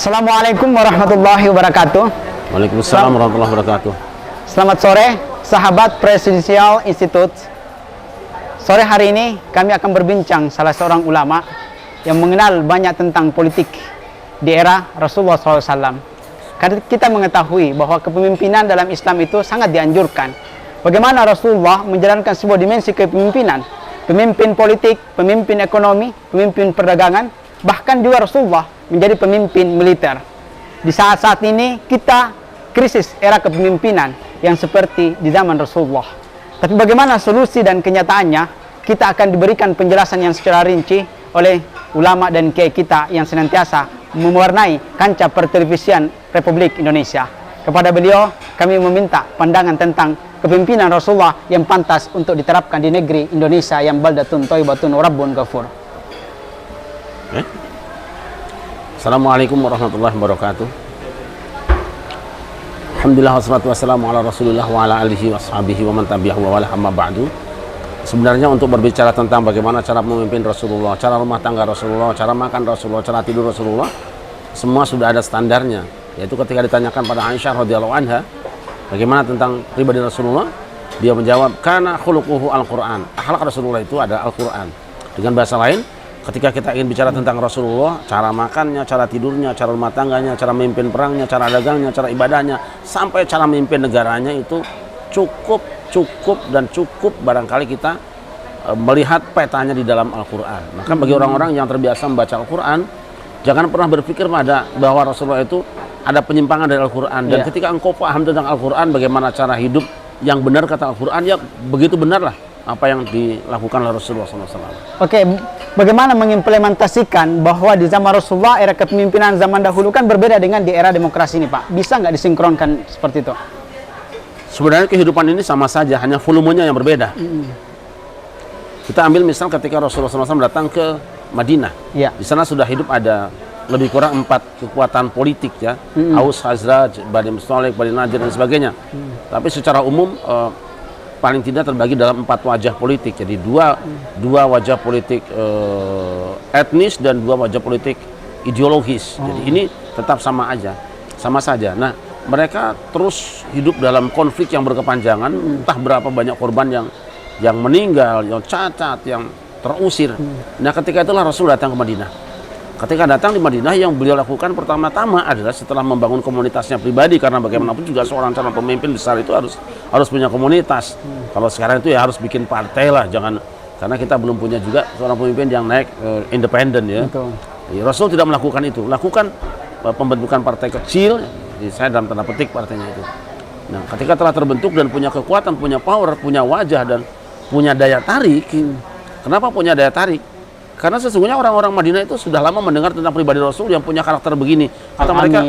Assalamualaikum warahmatullahi wabarakatuh. Waalaikumsalam warahmatullahi wabarakatuh. Selamat sore, sahabat Presidential Institute. Sore hari ini kami akan berbincang salah seorang ulama yang mengenal banyak tentang politik di era Rasulullah SAW. Karena kita mengetahui bahwa kepemimpinan dalam Islam itu sangat dianjurkan. Bagaimana Rasulullah menjalankan sebuah dimensi kepemimpinan, pemimpin politik, pemimpin ekonomi, pemimpin perdagangan, bahkan juga Rasulullah menjadi pemimpin militer. Di saat-saat ini kita krisis era kepemimpinan yang seperti di zaman Rasulullah. Tapi bagaimana solusi dan kenyataannya, kita akan diberikan penjelasan yang secara rinci oleh ulama dan kiai kita yang senantiasa mewarnai kancah pertelevisian Republik Indonesia. Kepada beliau kami meminta pandangan tentang kepemimpinan Rasulullah yang pantas untuk diterapkan di negeri Indonesia yang baldatun thayyibatun rabbun ghafur. Assalamualaikum warahmatullahi wabarakatuh. Alhamdulillah wassalatu wassalamu ala Rasulillah wa ala alihi washabihi wa man tabi'ahu wa wala amma ba'du. Sebenarnya untuk berbicara tentang bagaimana cara memimpin Rasulullah, cara rumah tangga Rasulullah, cara makan Rasulullah, cara tidur Rasulullah, semua sudah ada standarnya. Yaitu ketika ditanyakan pada Aisyah radhiyallahu anha, bagaimana tentang pribadi Rasulullah, dia menjawab, kana khuluquhu al-Qur'an. Akhlak Rasulullah itu ada Al-Qur'an. Dengan bahasa lain, ketika kita ingin bicara tentang Rasulullah, cara makannya, cara tidurnya, cara rumah tangganya, cara memimpin perangnya, cara dagangnya, cara ibadahnya, sampai cara memimpin negaranya itu cukup barangkali kita melihat petanya di dalam Al-Quran. Maka bagi orang-orang yang terbiasa membaca Al-Quran, jangan pernah berpikir bahwa Rasulullah itu ada penyimpangan dari Al-Quran. Dan ketika engkau paham tentang Al-Quran, bagaimana cara hidup yang benar kata Al-Quran, ya begitu benarlah apa yang dilakukan oleh Rasulullah SAW. Oke, bagaimana mengimplementasikan bahwa di zaman Rasulullah era kepemimpinan zaman dahulu kan berbeda dengan di era demokrasi ini, Pak? Bisa nggak disinkronkan seperti itu? Sebenarnya kehidupan ini sama saja, hanya volumenya yang berbeda. Kita ambil misal ketika Rasulullah SAW datang ke Madinah. Di sana sudah hidup ada lebih kurang 4 kekuatan politik ya, Aus, Khazraj, Bani Mustalik, Bani Nadir dan sebagainya. Tapi secara umum paling tidak terbagi dalam 4 wajah politik. Jadi dua wajah politik etnis dan 2 wajah politik ideologis. Jadi ini tetap sama saja. Nah, mereka terus hidup dalam konflik yang berkepanjangan. Entah berapa banyak korban yang meninggal, yang cacat, yang terusir. Nah, ketika itulah Rasul datang ke Madinah. Ketika datang di Madinah, yang beliau lakukan pertama-tama adalah setelah membangun komunitasnya pribadi, karena bagaimanapun juga seorang calon pemimpin besar itu harus punya komunitas. Kalau sekarang itu ya harus bikin partai lah, karena kita belum punya juga seorang pemimpin yang naik independen ya. Rasul tidak melakukan itu, lakukan pembentukan partai kecil, saya dalam tanda petik partainya itu. Nah, ketika telah terbentuk dan punya kekuatan, punya power, punya wajah dan punya daya tarik. Kenapa punya daya tarik? Karena sesungguhnya orang-orang Madinah itu sudah lama mendengar tentang pribadi Rasul yang punya karakter begini. Kata mereka,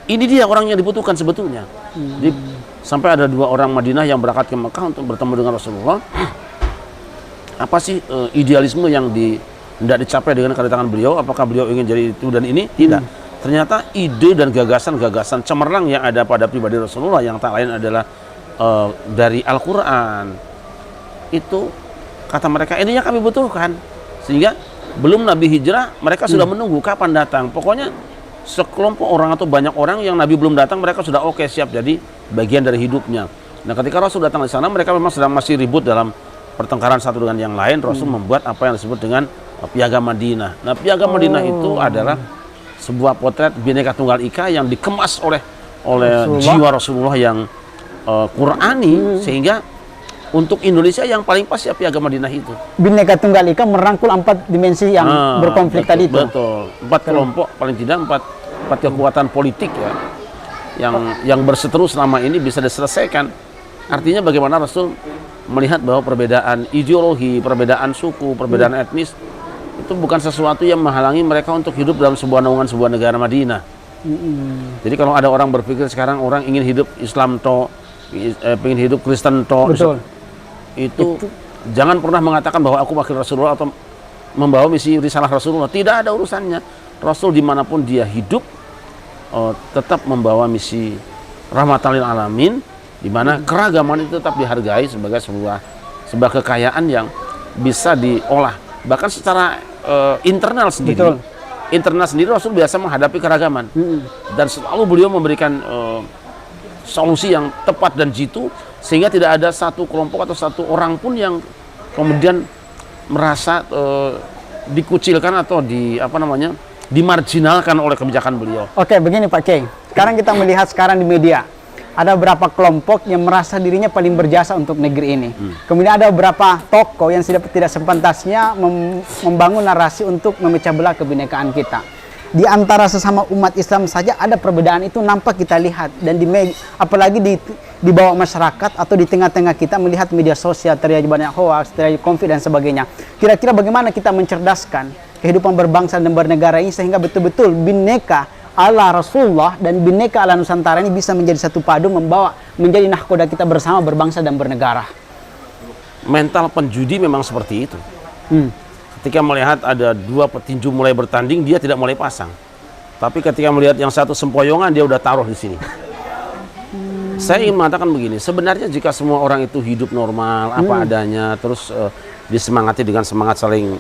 ini dia orang yang dibutuhkan sebetulnya. Jadi, sampai ada 2 orang Madinah yang berangkat ke Mekah untuk bertemu dengan Rasulullah. Apa sih idealisme yang tidak dicapai dengan kedatangan beliau? Apakah beliau ingin jadi itu dan ini? Tidak. Ternyata ide dan gagasan cemerlang yang ada pada pribadi Rasulullah yang tak lain adalah dari Al-Quran. Itu kata mereka, ini yang kami butuhkan. Sehingga belum Nabi hijrah, mereka sudah menunggu kapan datang. Pokoknya sekelompok orang atau banyak orang yang Nabi belum datang, mereka sudah oke, siap jadi bagian dari hidupnya. Nah, ketika Rasul datang di sana, mereka memang sedang masih ribut dalam pertengkaran satu dengan yang lain. Rasul membuat apa yang disebut dengan Piagam Madinah. Nah, Piagam Madinah itu adalah sebuah potret Bhinneka Tunggal Ika yang dikemas oleh jiwa Rasulullah yang Qurani, sehingga untuk Indonesia yang paling pas ya Piagam Madinah itu. Bhinneka Tunggal Ika merangkul 4 dimensi yang berkonflik tadi itu. Betul. 4 kelompok, paling tidak 4 kekuatan politik ya, yang berseteru selama ini bisa diselesaikan. Artinya bagaimana Rasul melihat bahwa perbedaan ideologi, perbedaan suku, perbedaan etnis itu bukan sesuatu yang menghalangi mereka untuk hidup dalam sebuah naungan sebuah negara Madinah. Jadi kalau ada orang berpikir sekarang orang ingin hidup Islam ingin hidup Kristen itu jangan pernah mengatakan bahwa aku wakil Rasulullah atau membawa misi risalah Rasulullah. Tidak ada urusannya. Rasul dimanapun dia hidup tetap membawa misi rahmatan lil alamin, di mana keragaman itu tetap dihargai sebagai sebuah kekayaan yang bisa diolah bahkan secara internal sendiri. internal sendiri Rasul biasa menghadapi keragaman. Dan selalu beliau memberikan solusi yang tepat dan jitu, sehingga tidak ada satu kelompok atau satu orang pun yang kemudian merasa dikucilkan atau dimarginalkan oleh kebijakan beliau. Oke, begini Pak Kiai. Sekarang kita melihat sekarang di media, ada beberapa kelompok yang merasa dirinya paling berjasa untuk negeri ini. Kemudian ada beberapa tokoh yang tidak sepantasnya membangun narasi untuk memecah belah kebinekaan kita. Di antara sesama umat Islam saja ada perbedaan itu nampak kita lihat, dan apalagi di bawah masyarakat atau di tengah-tengah kita melihat media sosial, terjadi banyak hoax, terjadi konflik dan sebagainya. Kira-kira bagaimana kita mencerdaskan kehidupan berbangsa dan bernegara ini sehingga betul-betul bineka ala Rasulullah dan bineka ala Nusantara ini bisa menjadi satu padu, membawa menjadi nahkoda kita bersama berbangsa dan bernegara. Mental penjudi memang seperti itu. Ketika melihat ada dua petinju mulai bertanding, dia tidak mulai pasang. Tapi ketika melihat yang satu sempoyongan, dia udah taruh di sini. Saya ingin mengatakan begini, sebenarnya jika semua orang itu hidup normal, apa adanya, terus disemangati dengan semangat saling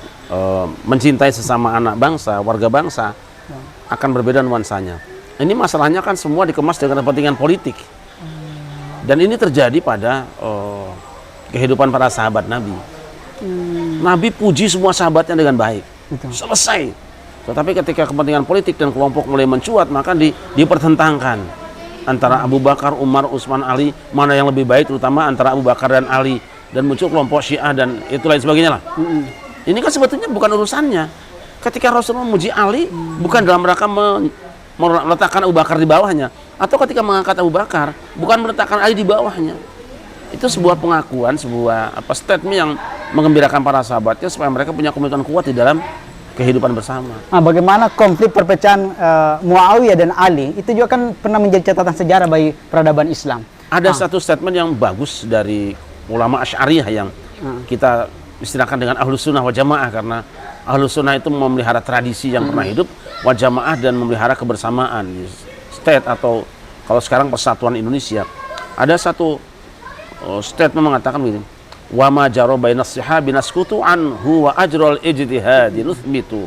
mencintai sesama anak bangsa, warga bangsa, akan berbeda nuansanya. Ini masalahnya kan semua dikemas dengan kepentingan politik. Dan ini terjadi pada kehidupan para sahabat Nabi. Nabi puji semua sahabatnya dengan baik. Selesai. Tetapi ketika kepentingan politik dan kelompok mulai mencuat, maka dipertentangkan antara Abu Bakar, Umar, Utsman, Ali, mana yang lebih baik, terutama antara Abu Bakar dan Ali. Dan muncul kelompok Syiah dan itu lain sebagainya lah. Ini kan sebetulnya bukan urusannya. Ketika Rasulullah memuji Ali, bukan dalam rangka meletakkan Abu Bakar di bawahnya, atau ketika mengangkat Abu Bakar, bukan meletakkan Ali di bawahnya. Itu sebuah pengakuan, sebuah statement yang menggembirakan para sahabatnya supaya mereka punya komitmen kuat di dalam kehidupan bersama. Bagaimana konflik perpecahan Muawiyah dan Ali itu juga kan pernah menjadi catatan sejarah bagi peradaban Islam. Ada satu statement yang bagus dari ulama Asy'ariyah yang kita istilahkan dengan Ahlus Sunnah wal Jamaah, karena Ahlus Sunnah itu memelihara tradisi yang pernah hidup, wal Jamaah dan memelihara kebersamaan state atau kalau sekarang persatuan Indonesia. Ada satu statement mengatakan begini, wa ma jaro bainas sahabi naskutu anhu wa ajral ijtihadi nuthbitu.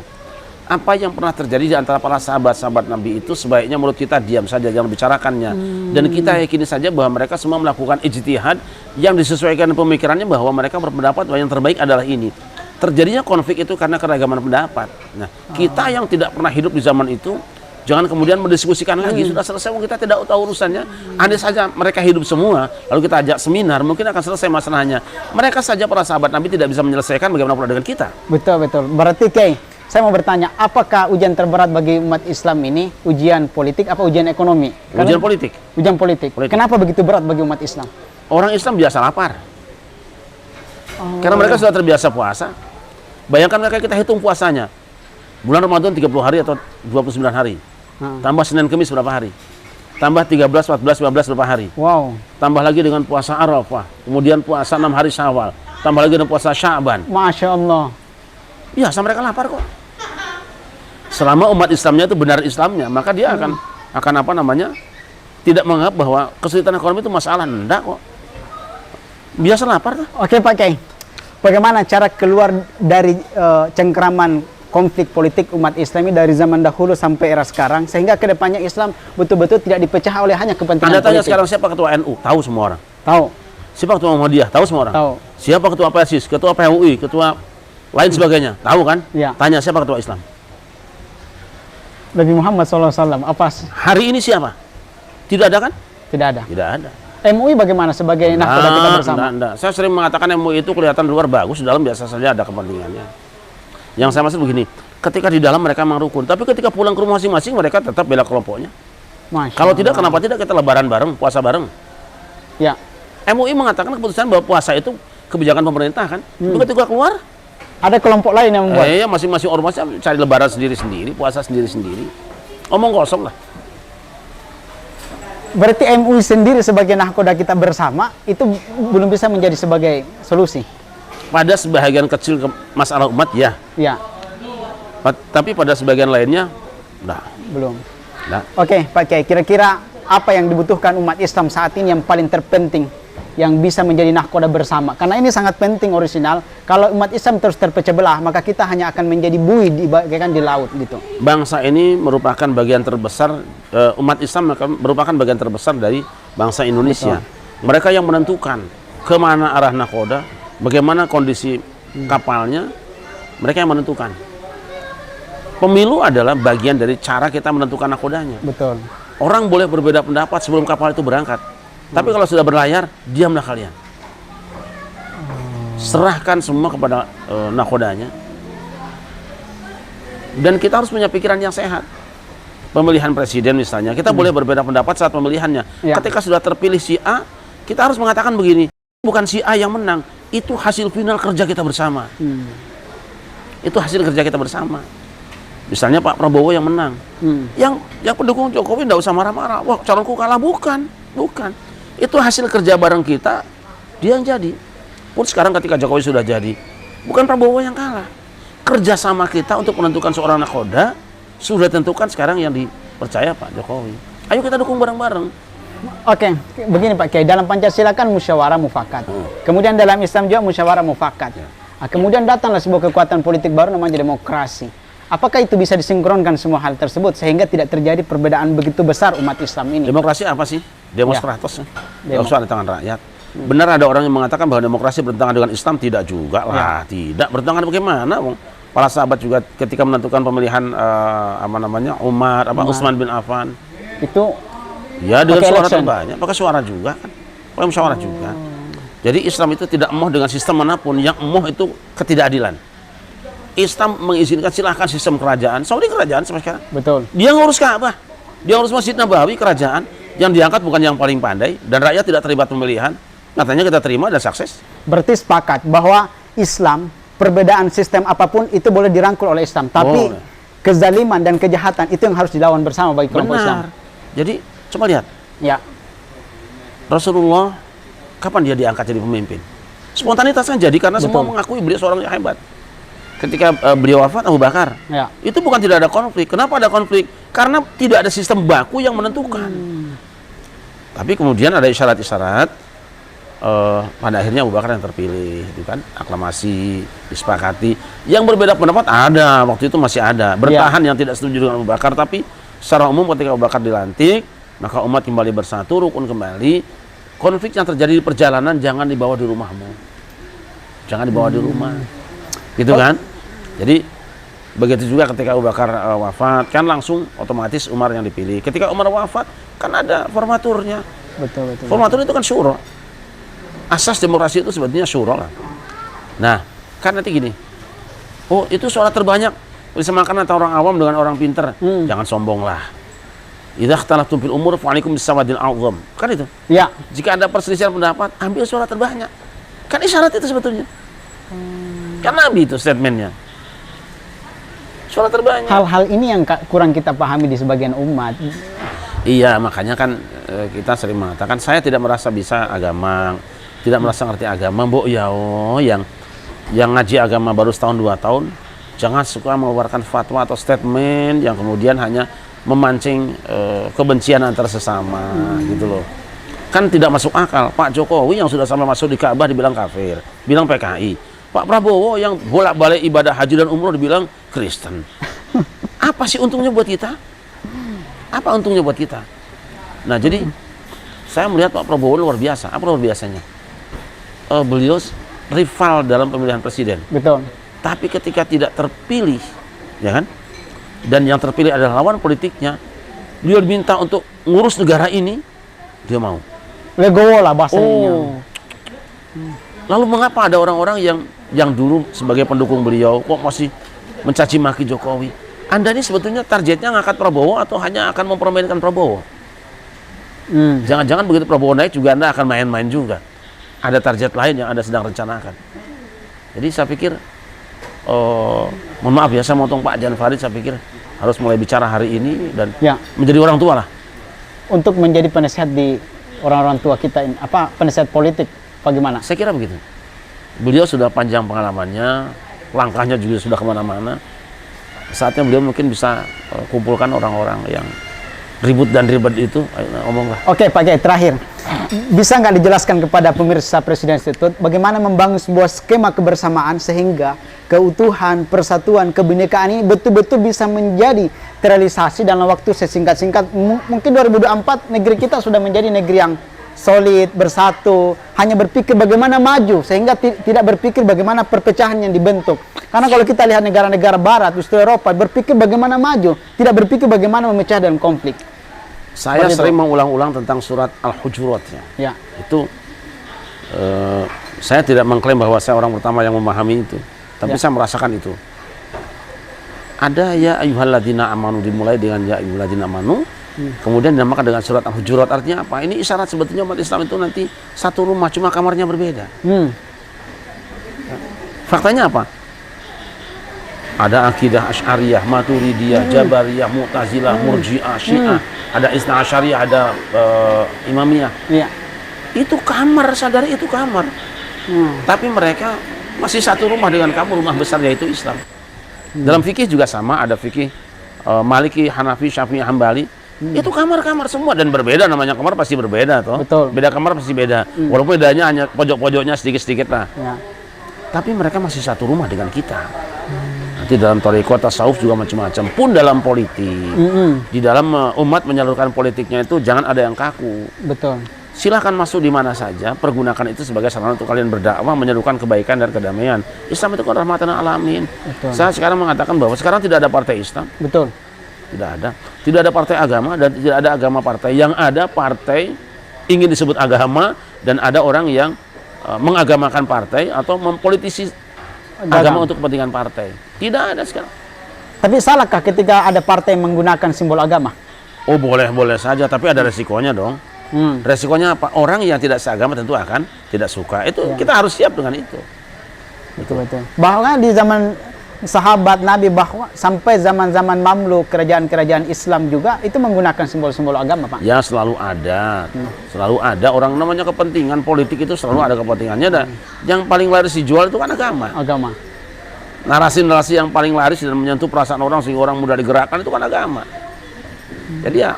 Apa yang pernah terjadi di antara para sahabat-sahabat Nabi itu sebaiknya menurut kita diam saja, jangan bicarakannya. Dan kita yakini saja bahwa mereka semua melakukan ijtihad yang disesuaikan dengan pemikirannya, bahwa mereka berpendapat bahwa yang terbaik adalah ini. Terjadinya konflik itu karena keragaman pendapat. Nah, kita yang tidak pernah hidup di zaman itu, jangan kemudian mendiskusikan lagi, sudah selesai, kita tidak tahu urusannya. Andai saja mereka hidup semua, lalu kita ajak seminar, mungkin akan selesai masalahnya. Mereka saja para sahabat Nabi tidak bisa menyelesaikan, bagaimana pula dengan kita? Betul. Berarti Kiai, saya mau bertanya, apakah ujian terberat bagi umat Islam ini ujian politik apa ujian ekonomi? Ujian politik. Ujian politik. Kenapa begitu berat bagi umat Islam? Orang Islam biasa lapar. Karena mereka sudah terbiasa puasa. Bayangkan mereka, kita hitung puasanya. Bulan Ramadan 30 hari atau 29 hari. Tambah Senin Kamis berapa hari? Tambah 13, 14, 15 berapa hari? Wow. Tambah lagi dengan puasa Arafah. Kemudian puasa 6 hari Syawal. Tambah lagi dengan puasa Sya'ban. Masya Allah. Biasa mereka lapar kok. Selama umat Islamnya itu benar Islamnya, maka dia akan tidak menganggap bahwa kesulitan ekonomi itu masalah. Enggak kok. Biasa lapar tuh. Oke Pak Kiai. Bagaimana cara keluar dari cengkraman konflik politik umat Islam ini dari zaman dahulu sampai era sekarang, sehingga kedepannya Islam betul-betul tidak dipecah oleh hanya kepentingan Anda tanya politik? sekarang siapa ketua NU? Tahu semua orang. Tahu. Siapa ketua Muhammadiyah? Tahu semua orang. Tahu. Siapa ketua PSIS? Ketua PMUI? Ketua lain sebagainya? Tahu kan? Ya. Tanya siapa ketua Islam? Nabi Muhammad SAW. Apa? Hari ini siapa? Tidak ada kan? Tidak ada. Tidak ada. MUI bagaimana sebagai nahkoda kita bersama? Enggak. Saya sering mengatakan MUI itu kelihatan luar bagus, dalam biasa saja ada kepentingannya. Yang saya maksud begini, ketika di dalam mereka memang rukun, tapi ketika pulang ke rumah masing-masing mereka tetap bela kelompoknya. Kalau tidak, kenapa tidak kita lebaran bareng, puasa bareng? Ya. MUI mengatakan keputusan bahwa puasa itu kebijakan pemerintah kan. Ketika keluar, ada kelompok lain yang membuat. Iya, masing-masing ormasnya cari lebaran sendiri-sendiri, puasa sendiri-sendiri. Omong kosong lah. Berarti MUI sendiri sebagai nahkoda kita bersama itu belum bisa menjadi sebagai solusi. Pada sebagian kecil masalah umat ya. Ya. Tapi pada sebagian lainnya, belum. Nah. Oke, Pak Kiai, kira-kira apa yang dibutuhkan umat Islam saat ini yang paling terpenting yang bisa menjadi nahkoda bersama. Karena ini sangat penting orisinal. Kalau umat Islam terus terpecah belah, maka kita hanya akan menjadi buih bagaikan di laut gitu. Bangsa ini merupakan bagian terbesar, umat Islam merupakan bagian terbesar dari bangsa Indonesia. Betul. Mereka yang menentukan kemana arah nahkoda, bagaimana kondisi kapalnya, mereka yang menentukan. Pemilu adalah bagian dari cara kita menentukan nahkodanya. Betul. Orang boleh berbeda pendapat sebelum kapal itu berangkat. Tapi kalau sudah berlayar, diamlah kalian. Serahkan semua kepada nahkodanya. Dan kita harus punya pikiran yang sehat. Pemilihan presiden misalnya, kita boleh berbeda pendapat saat pemilihannya. Ya. Ketika sudah terpilih si A, kita harus mengatakan begini, bukan si A yang menang, itu hasil final kerja kita bersama. Itu hasil kerja kita bersama. Misalnya Pak Prabowo yang menang. Yang pendukung Jokowi tidak usah marah-marah. Wah, calonku kalah. Bukan. Itu hasil kerja bareng kita, dia yang jadi. Pun sekarang ketika Jokowi sudah jadi, bukan Prabowo yang kalah. Kerjasama kita untuk menentukan seorang nahkoda sudah tentukan sekarang yang dipercaya Pak Jokowi. Ayo kita dukung bareng-bareng. Oke, begini Pak Kiai, dalam Pancasila kan musyawarah mufakat. Kemudian dalam Islam juga musyawarah mufakat. Nah, kemudian datanglah sebuah kekuatan politik baru namanya demokrasi. Apakah itu bisa disinkronkan semua hal tersebut sehingga tidak terjadi perbedaan begitu besar umat Islam ini? Demokrasi apa sih? Demonstratos. Tidak usah di tangan rakyat. Benar ada orang yang mengatakan bahwa demokrasi bertentangan dengan Islam, tidak juga lah. Tidak bertentangan bagaimana? Para sahabat juga ketika menentukan pemilihan Umar, Utsman bin Affan. Itu ya dengan suara terbanyak, pakai suara juga kan. Pakai musyawarah juga. Jadi Islam itu tidak emoh dengan sistem manapun, yang emoh itu ketidakadilan. Islam mengizinkan silahkan sistem kerajaan. Saudi kerajaan sampai sekarang. Betul. Dia ngurus Ka'bah. Dia ngurus Masjid Nabawi, kerajaan. Yang diangkat bukan yang paling pandai dan rakyat tidak terlibat pemilihan. Katanya kita terima dan sukses. Berarti sepakat bahwa Islam, perbedaan sistem apapun itu boleh dirangkul oleh Islam. Tapi kezaliman dan kejahatan itu yang harus dilawan bersama bagi kelompok Islam. Jadi coba lihat. Ya. Rasulullah kapan dia diangkat jadi pemimpin? Spontanitas kan jadi karena semua mengakui beliau seorang yang hebat. Ketika beliau wafat, Abu Bakar, itu bukan tidak ada konflik. Kenapa ada konflik? Karena tidak ada sistem baku yang menentukan. Tapi kemudian ada isyarat-isyarat, pada akhirnya Abu Bakar yang terpilih, itu kan aklamasi, disepakati. Yang berbeda pendapat ada, waktu itu masih ada. Bertahan yang tidak setuju dengan Abu Bakar, tapi secara umum ketika Abu Bakar dilantik, maka umat kembali bersatu, rukun kembali. Konflik yang terjadi di perjalanan jangan dibawa di rumahmu, jangan dibawa di rumah, gitu kan? Jadi begitu juga ketika Abu Bakar wafat, kan langsung otomatis Umar yang dipilih. Ketika Umar wafat, kan ada formaturnya. Betul. Formatur itu kan syuro. Asas demokrasi itu sebetulnya syuro lah. Nah, kan nanti gini, oh itu suara terbanyak disamakan antara orang awam dengan orang pinter. Jangan sombong lah. Idza ikhtalaftum fil umur fa'alaikum bis-sawadil a'zam. Kan itu? Ya. Jika ada perselisihan pendapat, ambil suara terbanyak. Kan isyarat itu sebetulnya. Kan Nabi itu statementnya. Suara terbanyak. Hal-hal ini yang kurang kita pahami di sebagian umat. Iya, makanya kan kita sering mengatakan saya tidak merasa bisa agama, tidak merasa ngerti agama, Mbok yang ngaji agama baru setahun 2 tahun, jangan suka mengeluarkan fatwa atau statement yang kemudian hanya memancing kebencian antar sesama, gitu loh. Kan tidak masuk akal. Pak Jokowi yang sudah sampai masuk di Ka'bah dibilang kafir, bilang PKI. Pak Prabowo yang bolak-balik ibadah haji dan umroh dibilang Kristen. Apa sih untungnya buat kita? Apa untungnya buat kita? Nah, jadi saya melihat Pak Prabowo luar biasa. Apa luar biasanya? Beliau rival dalam pemilihan presiden. Betul. Tapi ketika tidak terpilih, ya kan? Dan yang terpilih adalah lawan politiknya, beliau diminta untuk ngurus negara ini, dia mau. Legowo lah bahasanya. Lalu mengapa ada orang-orang yang dulu sebagai pendukung beliau kok masih mencaci maki Jokowi? Anda ini sebetulnya targetnya ngangkat Prabowo atau hanya akan mempermainkan Prabowo? Jangan-jangan begitu Prabowo naik juga Anda akan main-main juga. Ada target lain yang Anda sedang rencanakan. Jadi saya pikir, mohon maaf ya, saya motong Pak Jan Farid, saya pikir harus mulai bicara hari ini dan menjadi orang tua lah. Untuk menjadi penasehat di orang-orang tua kita, penasehat politik, bagaimana? Saya kira begitu. Beliau sudah panjang pengalamannya, langkahnya juga sudah kemana-mana. Saatnya beliau mungkin bisa kumpulkan orang-orang yang ribut dan ribet itu, ayo ngomonglah. Oke, Pak Kiai, terakhir. Bisa nggak dijelaskan kepada pemirsa Presiden Institut bagaimana membangun sebuah skema kebersamaan sehingga keutuhan, persatuan, kebinekaan ini betul-betul bisa menjadi terrealisasi dalam waktu sesingkat-singkat. Mungkin 2024 negeri kita sudah menjadi negeri yang solid, bersatu, hanya berpikir bagaimana maju sehingga tidak berpikir bagaimana perpecahan yang dibentuk. Karena kalau kita lihat negara-negara barat, justru Eropa berpikir bagaimana maju, tidak berpikir bagaimana memecah dalam konflik. Saya sering mengulang-ulang tentang surat Al-Hujurat ya. Itu saya tidak mengklaim bahwa saya orang pertama yang memahami itu, tapi saya merasakan itu. Ada ya ayyuhalladzina amanu dimulai dengan ya ayyuhalladzina amanu, kemudian dinamakan dengan surat Al-Hujurat. Artinya apa? Ini isyarat sebetulnya umat Islam itu nanti satu rumah, cuma kamarnya berbeda. Faktanya apa? Ada akidah Asy'ariyah, Maturidiyah, Jabariyah, Mu'tazilah, Murji'ah, Syiah, ada Isna Asy'ariyah, ada Imamiyah. Itu kamar, sadari itu kamar. Tapi mereka masih satu rumah dengan kamu, rumah besar yaitu Islam. Dalam fikih juga sama, ada fikih Maliki, Hanafi, Syafi'i, Hambali. Itu kamar-kamar semua dan berbeda, namanya kamar pasti berbeda toh. Betul. Beda kamar pasti beda. Walaupun bedanya hanya pojok-pojoknya sedikit-sedikit lah. Tapi mereka masih satu rumah dengan kita. Nanti dalam thariqah tasawuf juga macam-macam. Pun dalam politik, di dalam umat menyalurkan politiknya itu jangan ada yang kaku. Betul. Silahkan masuk di mana saja, pergunakan itu sebagai sarana untuk kalian berdakwah, menyerukan kebaikan dan kedamaian. Islam itu kan rahmatan alamin. Betul. Saya sekarang mengatakan bahwa sekarang tidak ada partai Islam. Betul. Tidak ada. Tidak ada partai agama dan tidak ada agama partai. Yang ada partai ingin disebut agama dan ada orang yang mengagamakan partai atau mempolitisi agama untuk kepentingan partai. Tidak ada sekarang. Tapi salahkah ketika ada partai menggunakan simbol agama? Oh boleh-boleh saja, tapi ada resikonya dong. Resikonya apa? Orang yang tidak seagama tentu akan tidak suka. Itu kita harus siap dengan itu. Betul. Bahkan di zaman sahabat Nabi, bahwa sampai zaman-zaman Mamluk, kerajaan-kerajaan Islam juga itu menggunakan simbol-simbol agama, Pak. Ya selalu ada. Selalu ada orang namanya kepentingan politik itu selalu ada kepentingannya. Dan yang paling laris dijual itu kan agama. Agama. Narasi-narasi yang paling laris dan menyentuh perasaan orang sehingga orang mudah digerakkan itu kan agama. Jadi ya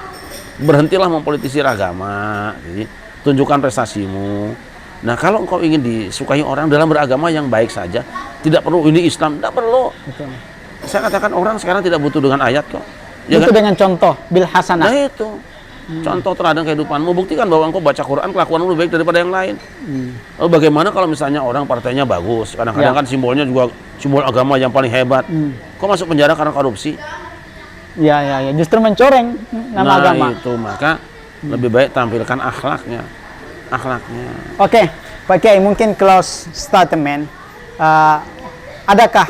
berhentilah mempolitisir agama. Jadi, tunjukkan prestasimu. Nah kalau engkau ingin disukai orang dalam beragama yang baik saja, tidak perlu ini Islam, tidak perlu. Betul. Saya katakan orang sekarang tidak butuh dengan ayat kok. Ya itu kan? Dengan contoh bil hasanah. Nah itu contoh teladan kehidupanmu, buktikan bahwa engkau baca Quran, kelakuanmu lebih baik daripada yang lain. Lalu bagaimana kalau misalnya orang partainya bagus, kadang-kadang kan simbolnya juga simbol agama yang paling hebat. Kok masuk penjara karena korupsi? Ya, justru mencoreng nama agama. Nah itu maka lebih baik tampilkan akhlaknya. Oke, Pak Kiai, mungkin close statement. Adakah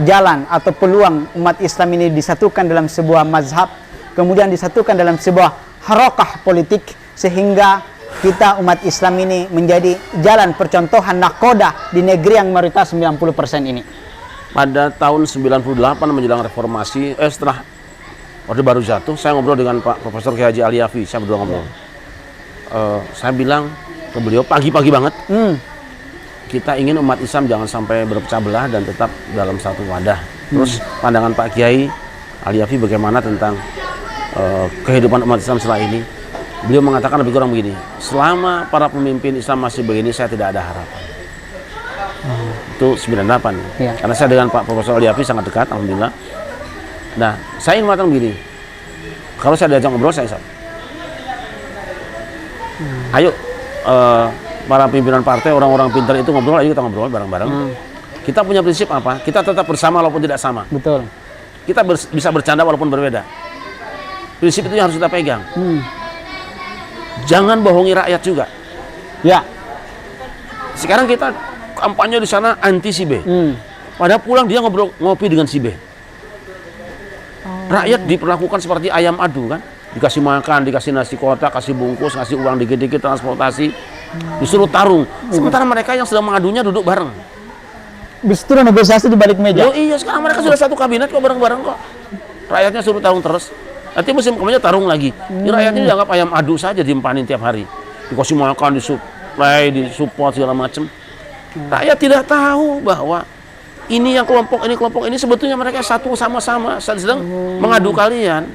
jalan atau peluang umat Islam ini disatukan dalam sebuah mazhab, kemudian disatukan dalam sebuah harakah politik sehingga kita umat Islam ini menjadi jalan percontohan nakoda di negeri yang mayoritas 90% ini? Pada tahun 98 menjelang reformasi, setelah Orde Baru jatuh, saya ngobrol dengan Pak Profesor Kiai Haji Alyafi, saya berdua ngobrol. Saya bilang ke beliau pagi-pagi banget, kita ingin umat Islam jangan sampai berpecah belah dan tetap dalam satu wadah. Terus pandangan Pak Kiai Alyafi bagaimana tentang kehidupan umat Islam setelah ini? Beliau mengatakan lebih kurang begini, selama para pemimpin Islam masih begini, saya tidak ada harapan. Itu 98 ya. Karena saya dengan Pak Profesor Alyafi sangat dekat, alhamdulillah. Nah, saya ingin mengatakan begini, kalau saya diajak ngobrol, saya ayo para pimpinan partai, orang-orang pintar itu ngobrol, ayo kita ngobrol bareng-bareng. Kita punya prinsip apa? Kita tetap bersama walaupun tidak sama. Betul. Kita bisa bercanda walaupun berbeda. Prinsip itu yang harus kita pegang. Jangan bohongi rakyat juga. Ya. Sekarang kita kampanye di sana anti si B. Padahal pulang dia ngopi dengan si B. Rakyat diperlakukan seperti ayam adu kan? Dikasih makan, dikasih nasi kotak, kasih bungkus, kasih uang dikit-dikit transportasi, disuruh tarung. Sementara mereka yang sedang mengadunya duduk bareng. Justru negosiasi di balik meja. Oh iya, sekarang mereka sudah satu kabinet kok bareng-bareng kok. Rakyatnya suruh tarung terus. Nanti musim kemudian tarung lagi. Rakyatnya dianggap ayam adu saja, diempanin tiap hari. Dikasih makan, disuplai, disupport segala macam. Rakyat tidak tahu bahwa ini yang kelompok ini sebetulnya mereka satu sama-sama sedang mengadu kalian.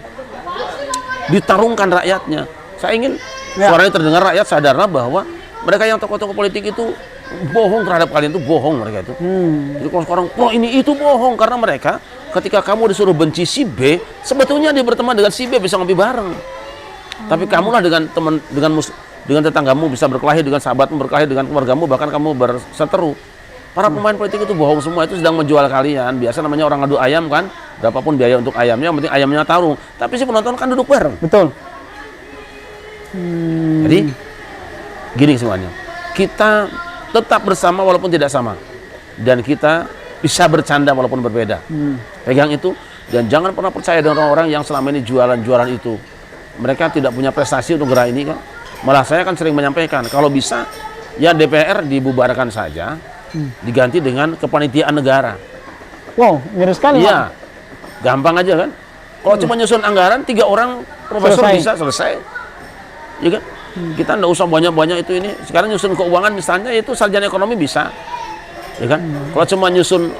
ditarungkan rakyatnya. Saya ingin suaranya terdengar, rakyat sadarlah bahwa mereka yang tokoh-tokoh politik itu bohong terhadap kalian, itu bohong mereka itu. Jadi kalau sekarang, wah ini itu bohong, karena mereka ketika kamu disuruh benci si B, sebetulnya dia berteman dengan si B bisa ngopi bareng. Tapi kamulah dengan teman, dengan tetanggamu bisa berkelahi, dengan sahabatmu berkelahi, dengan keluargamu bahkan kamu berseteru. Para pemain politik itu bohong semua, itu sedang menjual kalian. Biasa namanya orang adu ayam kan, berapapun biaya untuk ayamnya, yang penting ayamnya tarung. Tapi si penonton kan duduk bareng. Betul. Jadi gini semuanya, kita tetap bersama walaupun tidak sama, dan kita bisa bercanda walaupun berbeda. Pegang itu, dan jangan pernah percaya dengan orang-orang yang selama ini jualan-jualan itu. Mereka tidak punya prestasi untuk gerak ini kan. Malah saya kan sering menyampaikan, kalau bisa ya DPR dibubarkan saja, diganti dengan kepanitiaan negara. Wow, miris sekali. Iya, gampang aja kan. Kalau cuma nyusun anggaran, 3 orang profesor bisa selesai. Ya kan? Kita nggak usah banyak-banyak itu ini. Sekarang nyusun keuangan misalnya, itu sarjana ekonomi bisa. Ya kan? Kalau cuma nyusun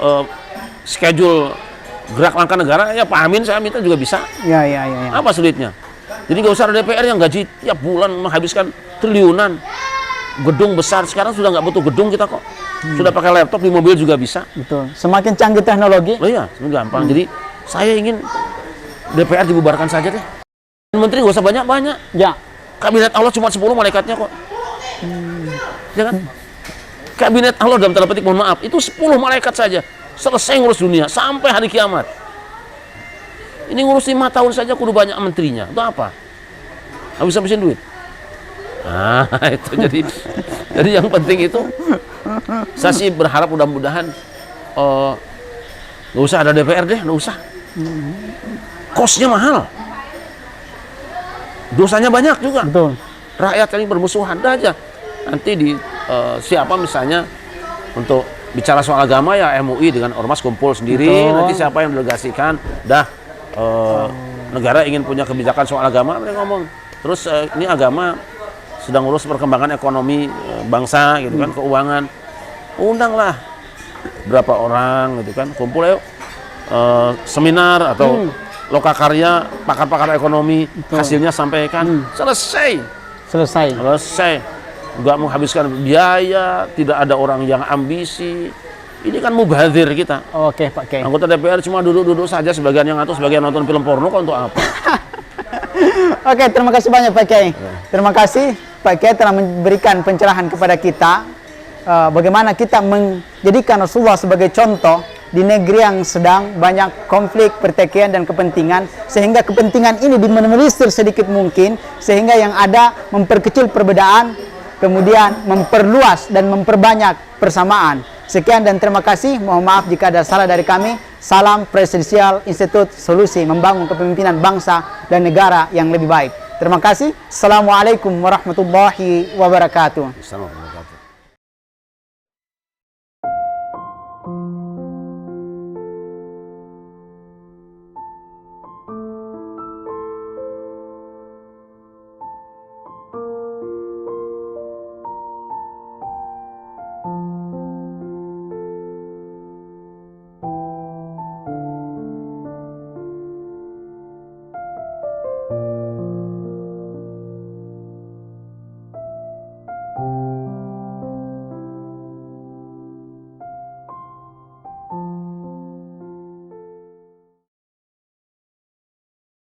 schedule gerak langkah negara, ya Pak Amin saya minta juga bisa. Ya. Apa sulitnya? Jadi nggak usah ada DPR yang gaji tiap bulan menghabiskan triliunan. Gedung besar, sekarang sudah nggak butuh gedung kita kok. Sudah pakai laptop di mobil juga bisa. Betul. Semakin canggih teknologi. Oh iya, semakin gampang. Jadi saya ingin DPR dibubarkan saja deh. Menteri nggak usah banyak-banyak. Ya. Kabinet Allah cuma 10 malaikatnya kok. Ya kan? Kabinet Allah dalam tanda petik, mohon maaf, itu 10 malaikat saja. Selesai ngurus dunia sampai hari kiamat. Ini ngurus 5 tahun saja kudu banyak menterinya. Itu apa? Habis-habisin duit. Nah, itu jadi yang penting itu, saya sih berharap mudah-mudahan nggak usah ada DPR deh, nggak usah. Kosnya mahal. Dosanya banyak juga. Betul. Rakyat saling bermusuhan aja. Nanti siapa misalnya untuk bicara soal agama ya MUI dengan ormas kumpul sendiri. Betul. Nanti siapa yang delegasikan, negara ingin punya kebijakan soal agama, mereka ngomong. Terus ini agama sedang ngurus perkembangan ekonomi bangsa gitu kan, keuangan. Undanglah berapa orang gitu kan, kumpul yuk seminar atau lokakarya, pakar-pakar ekonomi, hasilnya sampaikan. Selesai. Nggak menghabiskan biaya, tidak ada orang yang ambisi. Ini kan mubazir kita. Oke, Pak Kiai. Anggota DPR cuma duduk-duduk saja, sebagian yang ngatur, sebagian nonton film porno, kok untuk apa? Oke, terima kasih banyak Pak Kiai. Terima kasih Pak Kiai telah memberikan pencerahan kepada kita bagaimana kita menjadikan Rasulullah sebagai contoh di negeri yang sedang banyak konflik, pertikaian dan kepentingan, sehingga kepentingan ini diminimalisir sedikit mungkin, sehingga yang ada memperkecil perbedaan, kemudian memperluas dan memperbanyak persamaan. Sekian dan terima kasih. Mohon maaf jika ada salah dari kami. Salam Presidensial Institute, solusi membangun kepemimpinan bangsa dan negara yang lebih baik. Terima kasih. Assalamualaikum warahmatullahi wabarakatuh.